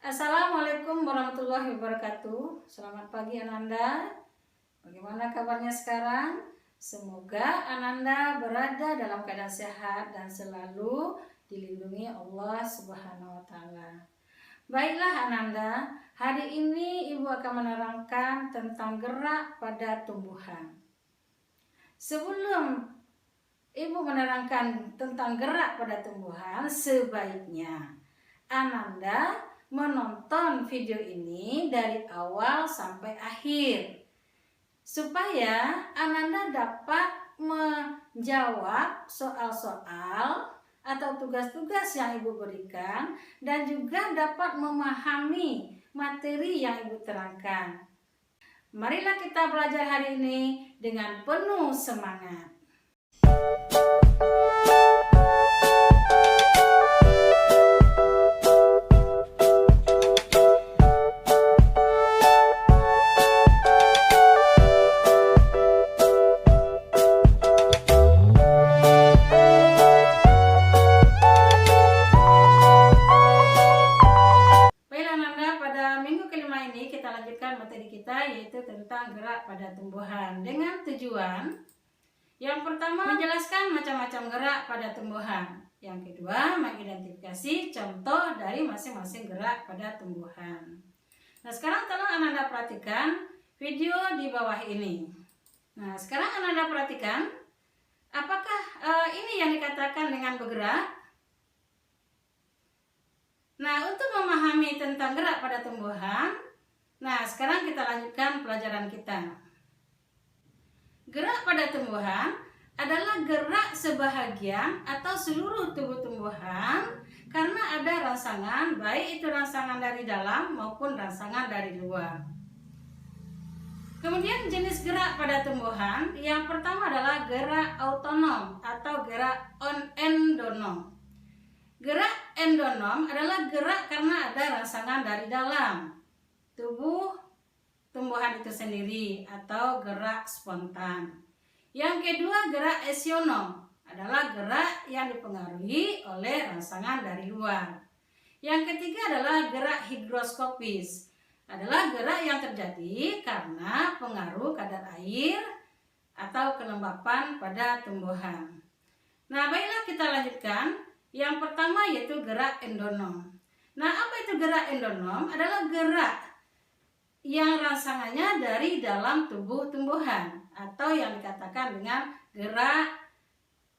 Assalamualaikum warahmatullahi wabarakatuh. Selamat pagi Ananda. Bagaimana kabarnya sekarang? Semoga Ananda berada dalam keadaan sehat dan selalu dilindungi Allah Subhanahu wa taala. Baiklah Ananda, hari ini Ibu akan menerangkan tentang gerak pada tumbuhan. Sebelum Ibu menerangkan tentang gerak pada tumbuhan, sebaiknya Ananda menonton video ini dari awal sampai akhir supaya Ananda dapat menjawab soal-soal atau tugas-tugas yang Ibu berikan dan juga dapat memahami materi yang Ibu terangkan. Marilah kita belajar hari ini dengan penuh semangat. Materi kita yaitu tentang gerak pada tumbuhan dengan tujuan yang pertama menjelaskan macam-macam gerak pada tumbuhan, yang kedua mengidentifikasi contoh dari masing-masing gerak pada tumbuhan. Nah, sekarang tolong Ananda perhatikan video di bawah ini. Nah, sekarang Ananda perhatikan apakah ini yang dikatakan dengan bergerak? Nah, untuk memahami tentang gerak pada tumbuhan, nah, sekarang kita lanjutkan pelajaran kita. Gerak pada tumbuhan adalah gerak sebahagian atau seluruh tubuh tumbuhan karena ada rangsangan, baik itu rangsangan dari dalam maupun rangsangan dari luar. Kemudian jenis gerak pada tumbuhan, yang pertama adalah gerak autonom atau gerak endonom. Gerak endonom adalah gerak karena ada rangsangan dari dalam tubuh tumbuhan itu sendiri atau gerak spontan. Yang kedua, gerak esionom adalah gerak yang dipengaruhi oleh rangsangan dari luar. Yang ketiga adalah gerak higroskopis, adalah gerak yang terjadi karena pengaruh kadar air atau kelembapan pada tumbuhan. Nah, baiklah kita lanjutkan. Yang pertama yaitu gerak endonom. Nah, apa itu gerak endonom? Adalah gerak yang rangsangannya dari dalam tubuh tumbuhan atau yang dikatakan dengan gerak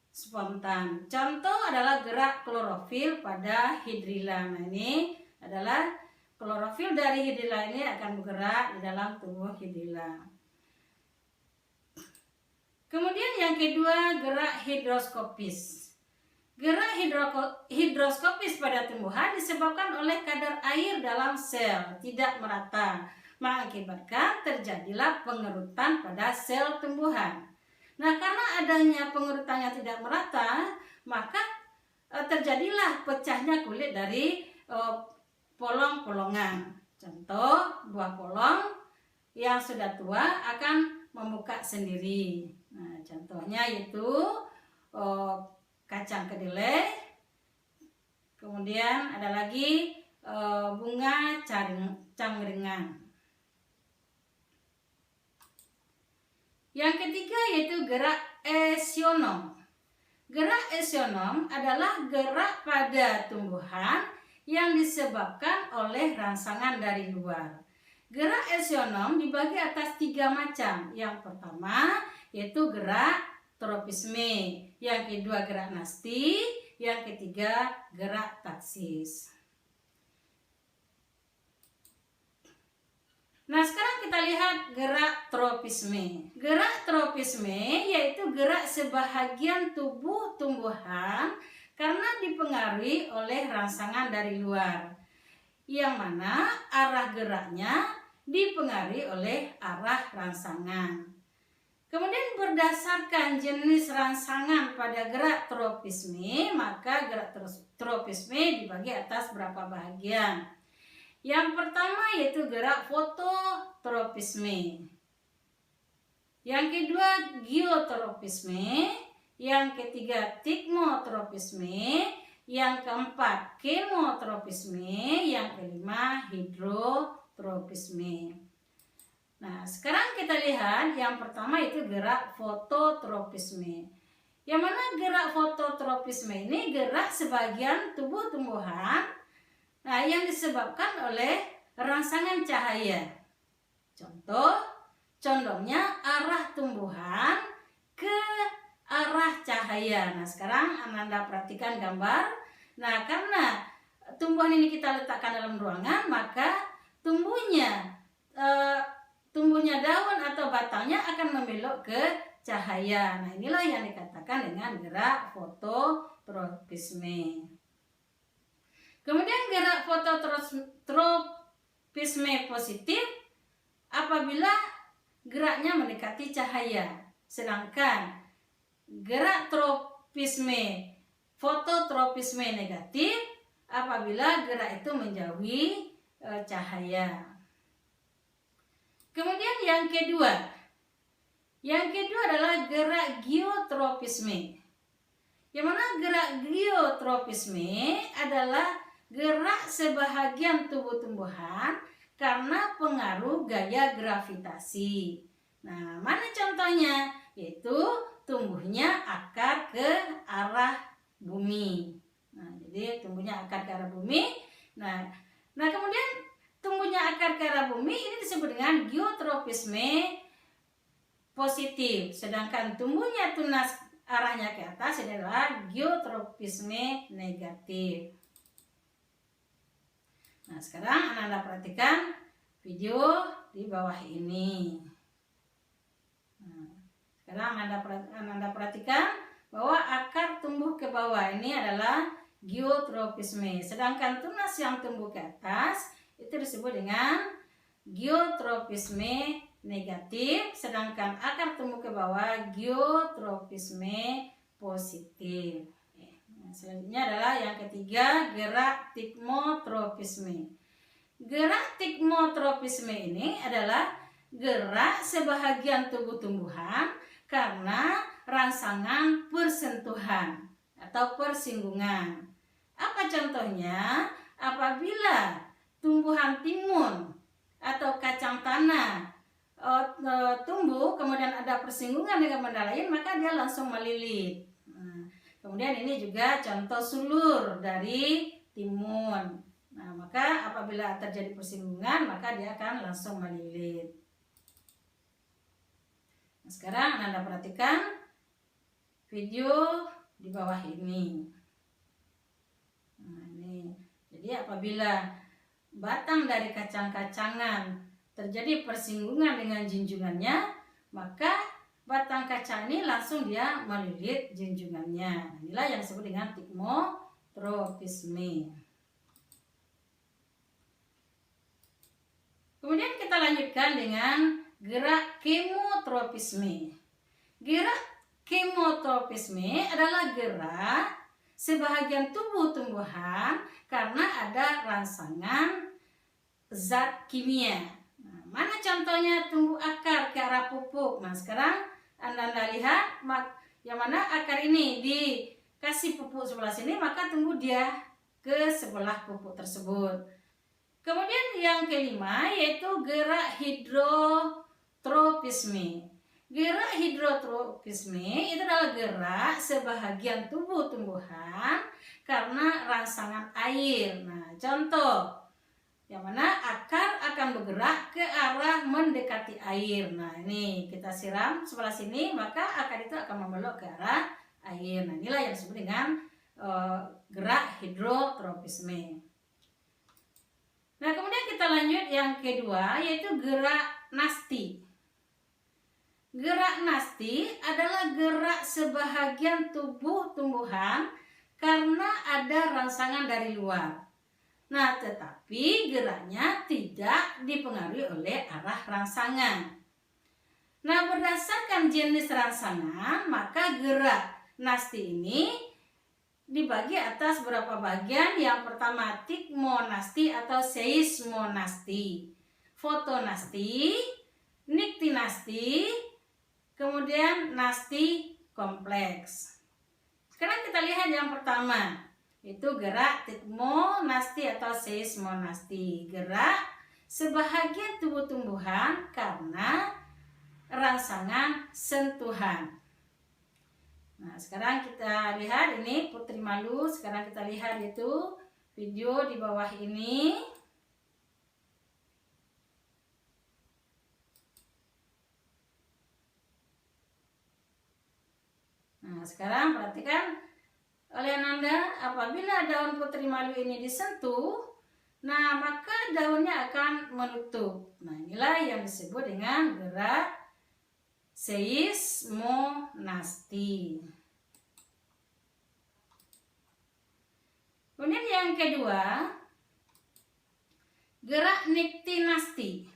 spontan. Contoh adalah gerak klorofil pada hidrilla. Nah, ini adalah klorofil dari hidrilla ini akan bergerak di dalam tubuh hidrilla. Kemudian yang kedua, gerak hidroskopis. Gerak hidroskopis pada tumbuhan disebabkan oleh kadar air dalam sel tidak merata, mengakibatkan terjadilah pengerutan pada sel tumbuhan. Nah, karena adanya pengerutan yang tidak merata, maka terjadilah pecahnya kulit dari polong-polongan. Contoh, buah polong yang sudah tua akan membuka sendiri. Nah, contohnya yaitu kacang kedelai. Kemudian ada lagi bunga cangkringan. Yang ketiga yaitu gerak esionom. Gerak esionom adalah gerak pada tumbuhan yang disebabkan oleh rangsangan dari luar. Gerak esionom dibagi atas 3 macam. Yang pertama yaitu gerak tropisme, yang kedua gerak nasti, yang ketiga gerak taksis. Nah, sekarang kita lihat gerak tropisme. Gerak tropisme yaitu gerak sebahagian tubuh tumbuhan karena dipengaruhi oleh rangsangan dari luar, yang mana arah geraknya dipengaruhi oleh arah rangsangan. Kemudian berdasarkan jenis rangsangan pada gerak tropisme, maka gerak tropisme dibagi atas berapa bagian. Yang pertama yaitu gerak fototropisme. Yang kedua geotropisme. Yang ketiga tigmotropisme. yang keempat kemotropisme, yang kelima hidrotropisme. Nah, sekarang kita lihat yang pertama itu gerak fototropisme. Yang mana gerak fototropisme ini gerak sebagian tubuh tumbuhan yang disebabkan oleh rangsangan cahaya. Contoh, condongnya arah tumbuhan ke arah cahaya. Nah, sekarang Ananda perhatikan gambar. Nah, karena tumbuhan ini kita letakkan dalam ruangan, maka tumbuhnya daun atau batangnya akan membelok ke cahaya. Nah, inilah yang dikatakan dengan gerak fototropisme. Kemudian gerak fototropisme positif apabila geraknya mendekati cahaya. Sedangkan gerak fototropisme negatif apabila gerak itu menjauhi cahaya. Kemudian yang kedua adalah gerak geotropisme. Yang mana gerak geotropisme adalah gerak sebahagian tubuh tumbuhan karena pengaruh gaya gravitasi. Nah, mana contohnya? Yaitu tumbuhnya akar ke arah bumi. Nah, jadi tumbuhnya akar ke arah bumi. Nah kemudian tumbuhnya akar ke arah bumi ini disebut dengan geotropisme positif. Sedangkan tumbuhnya tunas arahnya ke atas ini adalah geotropisme negatif. Nah, sekarang Ananda perhatikan video di bawah ini. Nah, sekarang Ananda perhatikan bahwa akar tumbuh ke bawah ini adalah geotropisme. Sedangkan tunas yang tumbuh ke atas itu disebut dengan geotropisme negatif, sedangkan akar tumbuh ke bawah geotropisme positif. Nah, selanjutnya adalah yang ketiga, gerak tigmotropisme. Gerak tigmotropisme ini adalah gerak sebahagian tubuh tumbuhan karena rangsangan persentuhan atau persinggungan. Apa contohnya? Apabila tumbuhan timun atau kacang tanah tumbuh kemudian ada persinggungan dengan benda lain, maka dia langsung melilit. Nah, kemudian ini juga contoh sulur dari timun. Nah, maka apabila terjadi persinggungan, maka dia akan langsung melilit. Nah, sekarang Anda perhatikan video di bawah ini. Nah, ini. Jadi apabila batang dari kacang-kacangan terjadi persinggungan dengan junjungannya, maka batang kacang ini langsung dia melilit junjungannya. Inilah yang disebut dengan tigmotropisme. Kemudian kita lanjutkan dengan gerak kemotropisme. Gerak kemotropisme adalah gerak sebahagian tubuh tumbuhan karena ada rangsangan zat kimia. Nah, mana contohnya tumbuh akar ke arah pupuk? Nah, sekarang Anda lihat yang mana akar ini dikasih pupuk sebelah sini, maka tumbuh dia ke sebelah pupuk tersebut. Kemudian yang kelima yaitu gerak hidrotropisme. Gerak hidrotropisme itu adalah gerak sebahagian tubuh tumbuhan karena rangsangan air. Nah, contoh yang mana akar akan bergerak ke arah mendekati air. Nah, ini kita siram sebelah sini, maka akar itu akan membelok ke arah air. Nah, inilah yang disebut dengan gerak hidrotropisme. Nah, kemudian kita lanjut yang kedua yaitu gerak nasti. Gerak nasti adalah gerak sebahagian tubuh tumbuhan karena ada rangsangan dari luar. Nah, tetapi geraknya tidak dipengaruhi oleh arah rangsangan. Nah, berdasarkan jenis rangsangan, maka gerak nasti ini dibagi atas beberapa bagian. Yang pertama tigmonasti atau seismonasti, fotonasti, niktinasti, kemudian nasti kompleks. Sekarang kita lihat yang pertama, itu gerak tikmonasti atau seismonasti, gerak sebahagian tubuh tumbuhan karena rangsangan sentuhan. Nah, sekarang kita lihat ini Putri Malu. Sekarang kita lihat itu video di bawah ini. Nah, sekarang perhatikan oleh Ananda, apabila daun Putri Malu ini disentuh, nah maka daunnya akan menutup. Nah, inilah yang disebut dengan gerak seismonasti. Kemudian yang kedua, gerak niktinasti.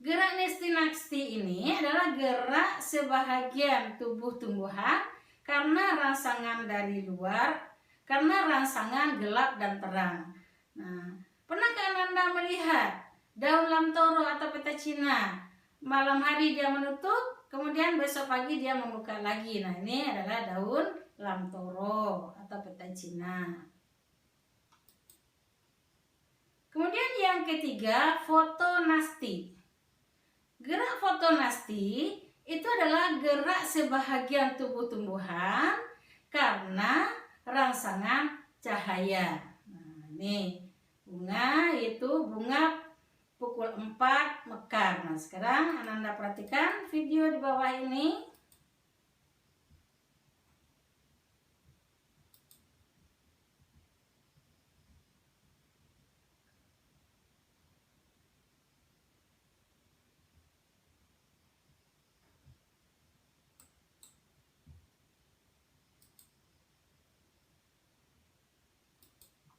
Gerak niktinasti ini adalah gerak sebahagian tubuh tumbuhan karena rangsangan dari luar, karena rangsangan gelap dan terang. Nah, pernahkah Anda melihat daun lamtoro atau peta Cina? Malam hari dia menutup, kemudian besok pagi dia membuka lagi. Nah, ini adalah daun lamtoro atau peta Cina. Kemudian yang ketiga, fotonasti. Gerak fotonasti itu adalah gerak sebahagian tubuh tumbuhan karena rangsangan cahaya. Nah, ini bunga, itu bunga pukul 4 mekar. Nah, sekarang Ananda perhatikan video di bawah ini.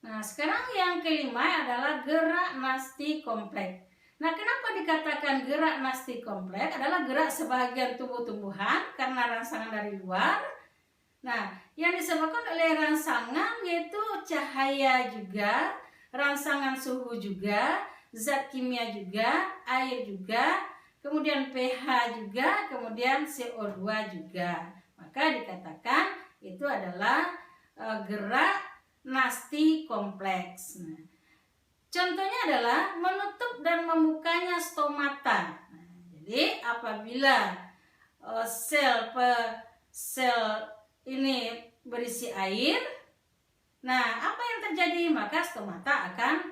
Nah, sekarang yang kelima adalah gerak nasti kompleks. Nah, kenapa dikatakan gerak nasti kompleks? Adalah gerak sebahagian tubuh tumbuhan karena rangsangan dari luar. Nah, yang disebabkan oleh rangsangan yaitu cahaya juga, rangsangan suhu juga, zat kimia juga, air juga, kemudian pH juga, kemudian CO2 juga. Maka dikatakan itu adalah gerak nasti kompleks. Nah, contohnya adalah menutup dan membukanya stomata. Nah, jadi apabila sel ini berisi air, nah apa yang terjadi? Maka stomata akan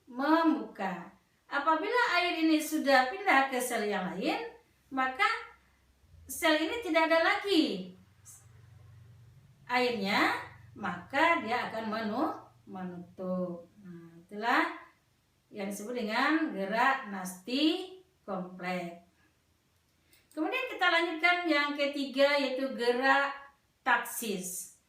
membuka. Apabila air ini sudah pindah ke sel yang lain, maka sel ini tidak ada lagi airnya, maka dia akan menutup. Nah, itulah yang disebut dengan gerak nasti kompleks. Kemudian kita lanjutkan yang ketiga, yaitu gerak taksis.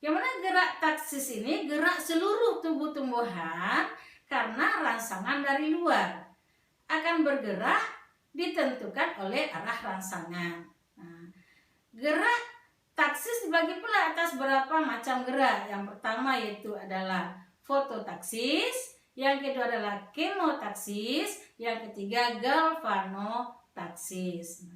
Yang mana gerak taksis ini gerak seluruh tubuh tumbuhan karena rangsangan dari luar. Akan bergerak ditentukan oleh arah rangsangan. Nah, gerak taksis dibagi pula atas berapa macam gerak. Yang pertama yaitu adalah fototaksis, yang kedua adalah kemotaksis, yang ketiga galvanotaksis.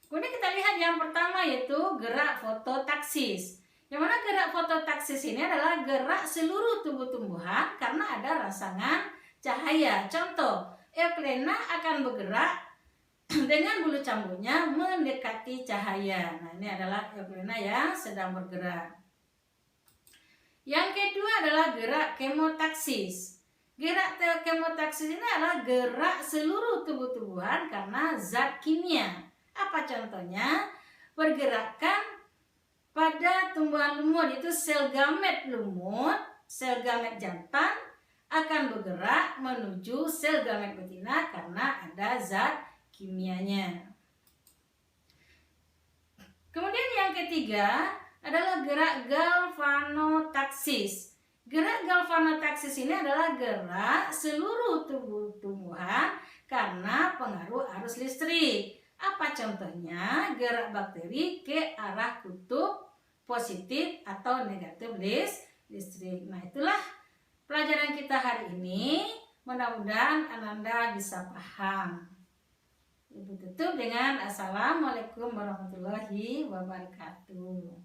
Kemudian kita lihat yang pertama yaitu gerak fototaksis. Yang mana gerak fototaksis ini adalah gerak seluruh tubuh tumbuhan karena ada rangsangan cahaya. Contoh, Euglena akan bergerak dengan bulu cambuknya mendekati cahaya. Nah, ini adalah Euglena yang sedang bergerak. Yang kedua adalah gerak kemotaksis. Gerak kemotaksis ini adalah gerak seluruh tubuh tumbuhan karena zat kimia. Apa contohnya? Pergerakan pada tumbuhan lumut, itu sel gamet lumut, sel gamet jantan akan bergerak menuju sel gamet betina karena ada zat kimianya. Kemudian yang ketiga adalah gerak galvanotaksis. Gerak galvanotaksis ini adalah gerak seluruh tubuh tumbuhan karena pengaruh arus listrik. Apa contohnya? Gerak bakteri ke arah kutub positif atau negatif listrik. Nah, itulah pelajaran kita hari ini. Mudah-mudahan Ananda bisa paham. Ibu tutup dengan Assalamualaikum warahmatullahi wabarakatuh.